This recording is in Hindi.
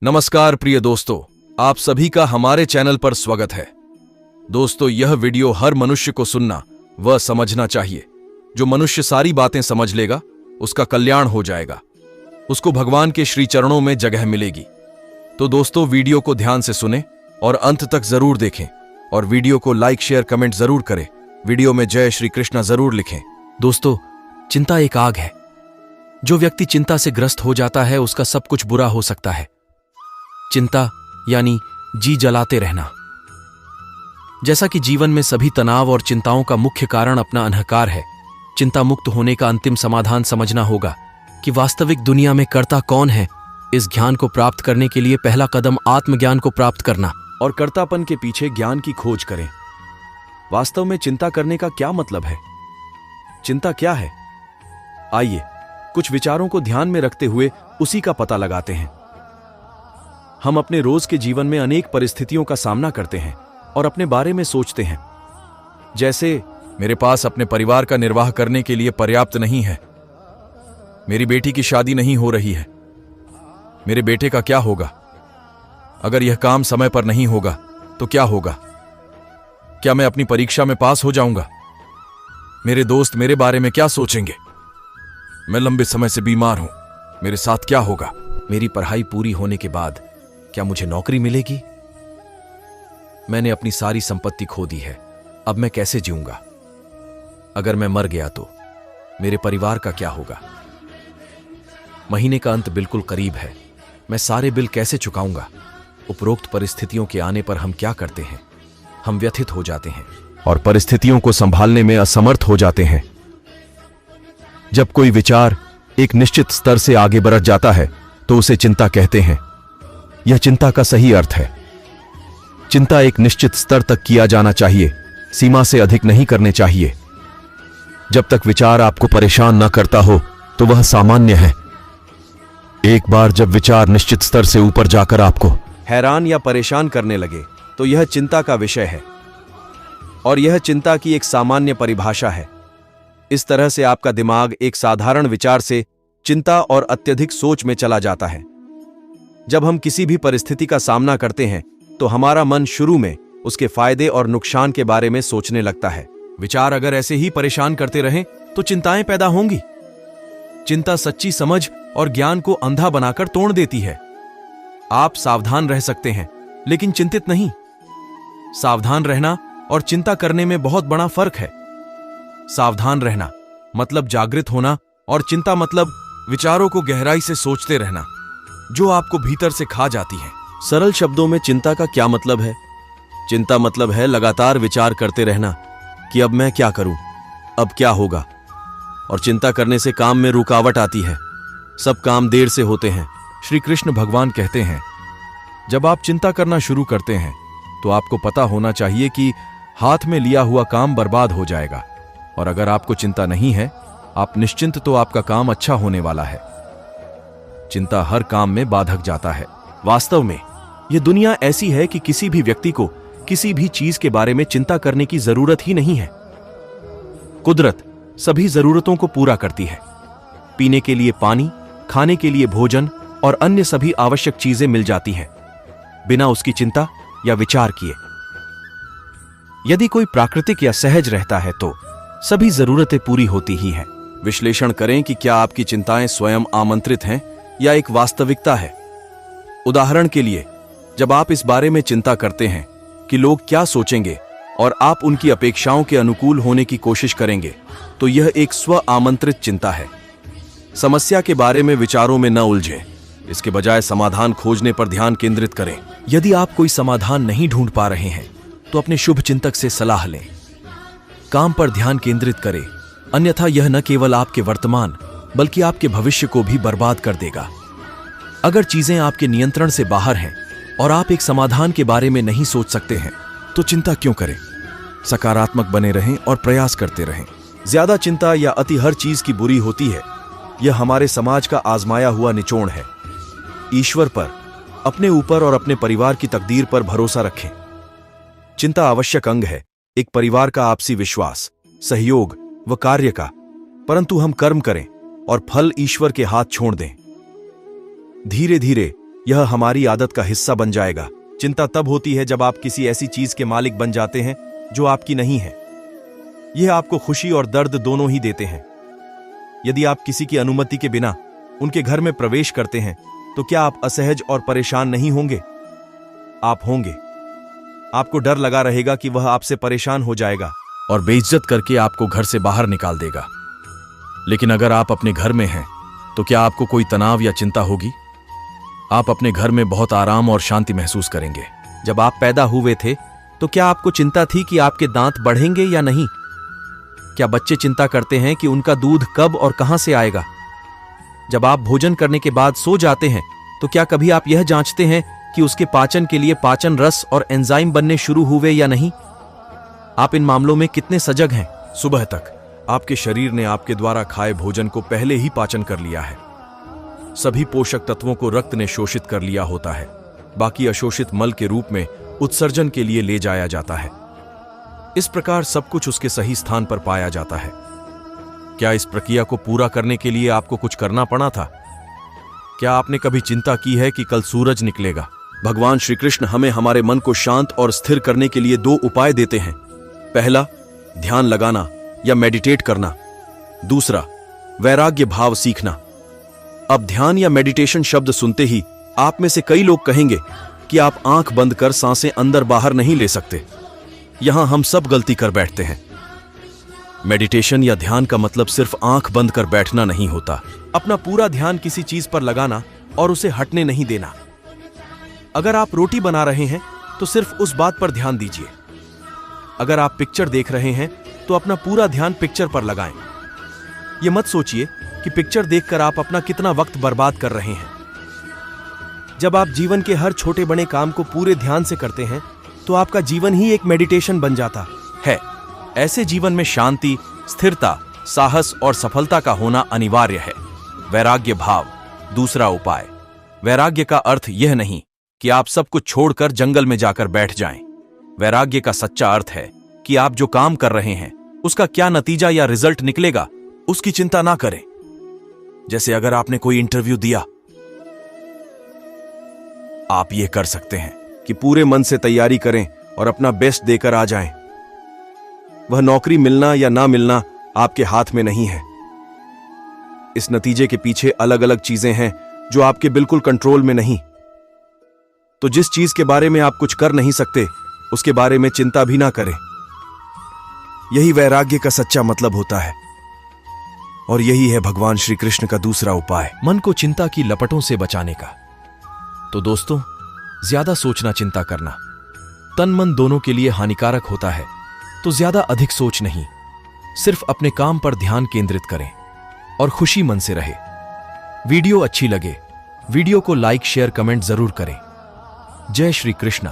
नमस्कार प्रिय दोस्तों, आप सभी का हमारे चैनल पर स्वागत है। दोस्तों, यह वीडियो हर मनुष्य को सुनना व समझना चाहिए। जो मनुष्य सारी बातें समझ लेगा उसका कल्याण हो जाएगा, उसको भगवान के श्री चरणों में जगह मिलेगी। तो दोस्तों, वीडियो को ध्यान से सुने और अंत तक जरूर देखें और वीडियो को लाइक शेयर कमेंट जरूर करें। वीडियो में जय श्री कृष्णा जरूर लिखें। दोस्तों, चिंता एक आग है। जो व्यक्ति चिंता से ग्रस्त हो जाता है उसका सब कुछ बुरा हो सकता है। चिंता यानी जी जलाते रहना। जैसा कि जीवन में सभी तनाव और चिंताओं का मुख्य कारण अपना अहंकार है, चिंता मुक्त होने का अंतिम समाधान समझना होगा कि वास्तविक दुनिया में कर्ता कौन है। इस ज्ञान को प्राप्त करने के लिए पहला कदम आत्मज्ञान को प्राप्त करना और कर्तापन के पीछे ज्ञान की खोज करें। वास्तव में चिंता करने का क्या मतलब है? चिंता क्या है? आइए कुछ विचारों को ध्यान में रखते हुए उसी का पता लगाते हैं। हम अपने रोज के जीवन में अनेक परिस्थितियों का सामना करते हैं और अपने बारे में सोचते हैं, जैसे मेरे पास अपने परिवार का निर्वाह करने के लिए पर्याप्त नहीं है, मेरी बेटी की शादी नहीं हो रही है, मेरे बेटे का क्या होगा, अगर यह काम समय पर नहीं होगा तो क्या होगा, क्या मैं अपनी परीक्षा में पास हो जाऊंगा, मेरे दोस्त मेरे बारे में क्या सोचेंगे, मैं लंबे समय से बीमार हूं, मेरे साथ क्या होगा, मेरी पढ़ाई पूरी होने के बाद क्या मुझे नौकरी मिलेगी, मैंने अपनी सारी संपत्ति खो दी है, अब मैं कैसे जीऊंगा, अगर मैं मर गया तो मेरे परिवार का क्या होगा, महीने का अंत बिल्कुल करीब है, मैं सारे बिल कैसे चुकाऊंगा। उपरोक्त परिस्थितियों के आने पर हम क्या करते हैं? हम व्यथित हो जाते हैं और परिस्थितियों को संभालने में असमर्थ हो जाते हैं। जब कोई विचार एक निश्चित स्तर से आगे बढ़ जाता है तो उसे चिंता कहते हैं। यह चिंता का सही अर्थ है। चिंता एक निश्चित स्तर तक किया जाना चाहिए, सीमा से अधिक नहीं करने चाहिए। जब तक विचार आपको परेशान न करता हो तो वह सामान्य है। एक बार जब विचार निश्चित स्तर से ऊपर जाकर आपको हैरान या परेशान करने लगे तो यह चिंता का विषय है और यह चिंता की एक सामान्य परिभाषा है। इस तरह से आपका दिमाग एक साधारण विचार से चिंता और अत्यधिक सोच में चला जाता है। जब हम किसी भी परिस्थिति का सामना करते हैं तो हमारा मन शुरू में उसके फायदे और नुकसान के बारे में सोचने लगता है। विचार अगर ऐसे ही परेशान करते रहें तो चिंताएं पैदा होंगी। चिंता सच्ची समझ और ज्ञान को अंधा बनाकर तोड़ देती है। आप सावधान रह सकते हैं लेकिन चिंतित नहीं। सावधान रहना और चिंता करने में बहुत बड़ा फर्क है। सावधान रहना मतलब जागृत होना और चिंता मतलब विचारों को गहराई से सोचते रहना जो आपको भीतर से खा जाती है। सरल शब्दों में चिंता का क्या मतलब है? चिंता मतलब है लगातार विचार करते रहना कि अब मैं क्या करूं, अब क्या होगा। और चिंता करने से काम में रुकावट आती है, सब काम देर से होते हैं। श्री कृष्ण भगवान कहते हैं, जब आप चिंता करना शुरू करते हैं तो आपको पता होना चाहिए कि हाथ में लिया हुआ काम बर्बाद हो जाएगा। और अगर आपको चिंता नहीं है, आप निश्चिंत, तो आपका काम अच्छा होने वाला है। चिंता हर काम में बाधक जाता है। वास्तव में यह दुनिया ऐसी है कि किसी भी व्यक्ति को किसी भी चीज के बारे में चिंता करने की जरूरत ही नहीं है। कुदरत सभी जरूरतों को पूरा करती है। पीने के लिए पानी, खाने के लिए भोजन और अन्य सभी आवश्यक चीजें मिल जाती हैं बिना उसकी चिंता या विचार किए। यदि कोई प्राकृतिक या सहज रहता है तो सभी जरूरतें पूरी होती ही हैं। विश्लेषण करें कि क्या आपकी चिंताएं स्वयं आमंत्रित हैं या एक वास्तविकता है। उदाहरण के लिए, जब आप इस बारे में चिंता करते हैं कि लोग क्या सोचेंगे और आप उनकी अपेक्षाओं के अनुकूल होने की कोशिश करेंगे, तो यह एक स्व आमंत्रित चिंता है। समस्या के बारे में विचारों में न उलझें, इसके बजाय समाधान खोजने पर ध्यान केंद्रित करें। यदि आप कोई समाधान नहीं ढूंढ पा रहे हैं तो अपने शुभ चिंतक से सलाह लें। काम पर ध्यान केंद्रित करें, अन्यथा यह न केवल आपके वर्तमान बल्कि आपके भविष्य को भी बर्बाद कर देगा। अगर चीजें आपके नियंत्रण से बाहर हैं और आप एक समाधान के बारे में नहीं सोच सकते हैं तो चिंता क्यों करें? सकारात्मक बने रहें और प्रयास करते रहें। ज्यादा चिंता या अति हर चीज की बुरी होती है। यह हमारे समाज का आजमाया हुआ निचोड़ है। ईश्वर पर, अपने ऊपर और अपने परिवार की तकदीर पर भरोसा रखें। चिंता आवश्यक अंग है एक परिवार का आपसी विश्वास, सहयोग व कार्य का, परंतु हम कर्म करें और फल ईश्वर के हाथ छोड़ दें। धीरे धीरे यह हमारी आदत का हिस्सा बन जाएगा। चिंता तब होती है जब आप किसी ऐसी चीज के मालिक बन जाते हैं जो आपकी नहीं है। यह आपको खुशी और दर्द दोनों ही देते हैं। यदि आप किसी की अनुमति के बिना उनके घर में प्रवेश करते हैं तो क्या आप असहज और परेशान नहीं होंगे? आप होंगे। आपको डर लगा रहेगा कि वह आपसे परेशान हो जाएगा और बेइज्जत करके आपको घर से बाहर निकाल देगा। लेकिन अगर आप अपने घर में हैं तो क्या आपको कोई तनाव या चिंता होगी? आप अपने घर में बहुत आराम और शांति महसूस करेंगे। जब आप पैदा हुए थे तो क्या आपको चिंता थी कि आपके दांत बढ़ेंगे या नहीं? क्या बच्चे चिंता करते हैं कि उनका दूध कब और कहां से आएगा? जब आप भोजन करने के बाद सो जाते हैं तो क्या कभी आप यह जांचते हैं कि उसके पाचन के लिए पाचन रस और एंजाइम बनने शुरू हुए या नहीं? आप इन मामलों में कितने सजग हैं? सुबह तक आपके शरीर ने आपके द्वारा खाए भोजन को पहले ही पाचन कर लिया है। सभी पोषक तत्वों को रक्त ने शोषित कर लिया होता है। बाकी अशोषित मल के रूप में उत्सर्जन के लिए ले जाया जाता है। इस प्रकार सब कुछ उसके सही स्थान पर पाया जाता है। क्या इस प्रक्रिया को पूरा करने के लिए आपको कुछ करना पड़ा था? क्या आपने कभी चिंता की है कि कल सूरज निकलेगा? भगवान श्री कृष्ण हमें हमारे मन को शांत और स्थिर करने के लिए 2 उपाय देते हैं। पहला, ध्यान लगाना या मेडिटेट करना। दूसरा, वैराग्य भाव सीखना। अब ध्यान या मेडिटेशन शब्द सुनते ही आप में से कई लोग कहेंगे कि आप आंख बंद कर सांसें अंदर बाहर नहीं ले सकते। यहां हम सब गलती कर बैठते हैं। मेडिटेशन या ध्यान का मतलब सिर्फ आंख बंद कर बैठना नहीं होता। अपना पूरा ध्यान किसी चीज पर लगाना और उसे हटने नहीं देना। अगर आप रोटी बना रहे हैं तो सिर्फ उस बात पर ध्यान दीजिए। अगर आप पिक्चर देख रहे हैं तो अपना पूरा ध्यान पिक्चर पर लगाएं। यह मत सोचिए कि पिक्चर देखकर आप अपना कितना वक्त बर्बाद कर रहे हैं। जब आप जीवन के हर छोटे बड़े काम को पूरे ध्यान से करते हैं तो आपका जीवन ही एक मेडिटेशन बन जाता है। ऐसे जीवन में शांति, स्थिरता, साहस और सफलता का होना अनिवार्य है। वैराग्य भाव, दूसरा उपाय। वैराग्य का अर्थ यह नहीं कि आप सब कुछ छोड़कर जंगल में जाकर बैठ जाएं। वैराग्य का सच्चा अर्थ है कि आप जो काम कर रहे हैं उसका क्या नतीजा या रिजल्ट निकलेगा उसकी चिंता ना करें। जैसे अगर आपने कोई इंटरव्यू दिया, आप यह कर सकते हैं कि पूरे मन से तैयारी करें और अपना बेस्ट देकर आ जाएं। वह नौकरी मिलना या ना मिलना आपके हाथ में नहीं है। इस नतीजे के पीछे अलग अलग चीजें हैं जो आपके बिल्कुल कंट्रोल में नहीं। तो जिस चीज के बारे में आप कुछ कर नहीं सकते उसके बारे में चिंता भी ना करें। यही वैराग्य का सच्चा मतलब होता है और यही है भगवान श्री कृष्ण का दूसरा उपाय, मन को चिंता की लपटों से बचाने का। तो दोस्तों, ज्यादा सोचना, चिंता करना तन मन दोनों के लिए हानिकारक होता है। तो ज्यादा अधिक सोच नहीं, सिर्फ अपने काम पर ध्यान केंद्रित करें और खुशी मन से रहे। वीडियो अच्छी लगे वीडियो को लाइक, शेयर, कमेंट जरूर करें। जय श्री कृष्णा।